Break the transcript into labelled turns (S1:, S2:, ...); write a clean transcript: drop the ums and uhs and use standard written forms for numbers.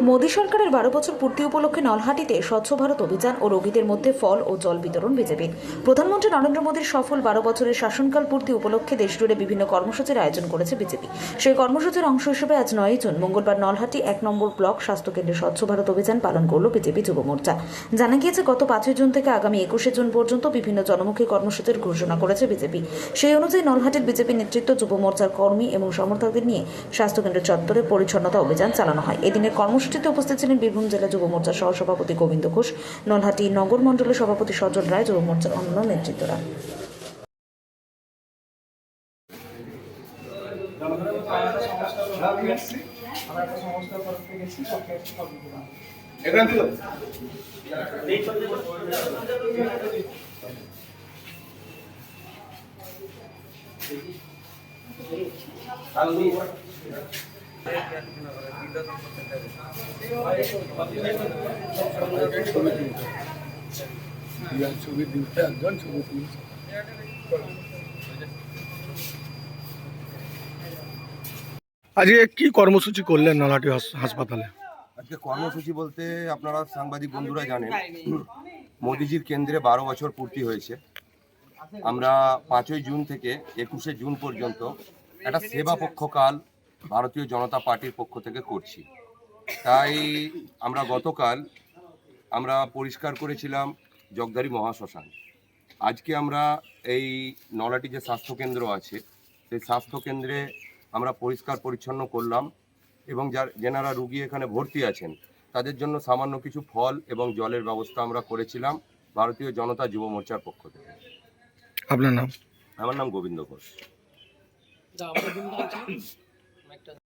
S1: মোদী সরকারের 12 বছর পূর্তি উপলক্ষে নলহাটিতে স্বচ্ছ ভারত অভিযান ও রোগীদের মধ্যে ফল ও জল বিতরণ বিজেপির। প্রধানমন্ত্রী নরেন্দ্র মোদীর সফল 12 বছরের শাসনকাল পূর্তি উপলক্ষে দেশজুড়ে বিভিন্ন কর্মসূচির আয়োজন করেছে বিজেপি। সেই কর্মসূচির অংশ হিসেবে আজ 9 জুন মঙ্গলবার নলহাটি 1 নম্বর ব্লক স্বাস্থ্যকেন্দ্রে স্বচ্ছ ভারত অভিযান পালন করল বিজেপি যুব মোর্চা। জানা গিয়েছে, গত 5 জুন থেকে আগামী 21 জুন পর্যন্ত বিভিন্ন জনমুখী কর্মসূচির ঘোষণা করেছে বিজেপি। সেই অনুযায়ী নলহাটির বিজেপি নেতৃত্ব যুব মোর্চার কর্মী এবং সমর্থকদের নিয়ে স্বাস্থ্যকেন্দ্রের চত্বরে পরিচ্ছন্নতা অভিযান চালানো হয়। এদিনের কর্মসূচিতে উপস্থিত ছিলেন বীরভূম জেলা যুব মোর্চার সহসভাপতি গোবিন্দ ঘোষ, নলহাটি নগর মণ্ডলের সভাপতি সজল রায়, যুব মোর্চার অন্যান্য নেতৃত্বরা।
S2: আজকে কি কর্মসূচি করলেন নলহাটি হাসপাতালে?
S3: আজকে কর্মসূচি বলতে আপনারা সাংবাদিক বন্ধুরা জানেন, মোদিজির কেন্দ্রে 12 বছর পূর্তি হয়েছে। আমরা 5 জুন থেকে 21 জুন পর্যন্ত একটা সেবা পক্ষকাল ভারতীয় জনতা পার্টির পক্ষ থেকে করছি। তাই আমরা গতকাল পরিষ্কার করেছিলাম জগদারি মহাশ্মশান। আজকে আমরা এই নলহাটি যে স্বাস্থ্যকেন্দ্র আছে সেই স্বাস্থ্যকেন্দ্রে আমরা পরিষ্কার পরিচ্ছন্ন করলাম এবং যেনারা রুগী এখানে ভর্তি আছেন তাদের জন্য সামান্য কিছু ফল এবং জলের ব্যবস্থা আমরা করেছিলাম ভারতীয় জনতা যুব মোর্চার পক্ষ থেকে।
S2: আপনার নাম?
S3: আমার নাম গোবিন্দ ঘোষ।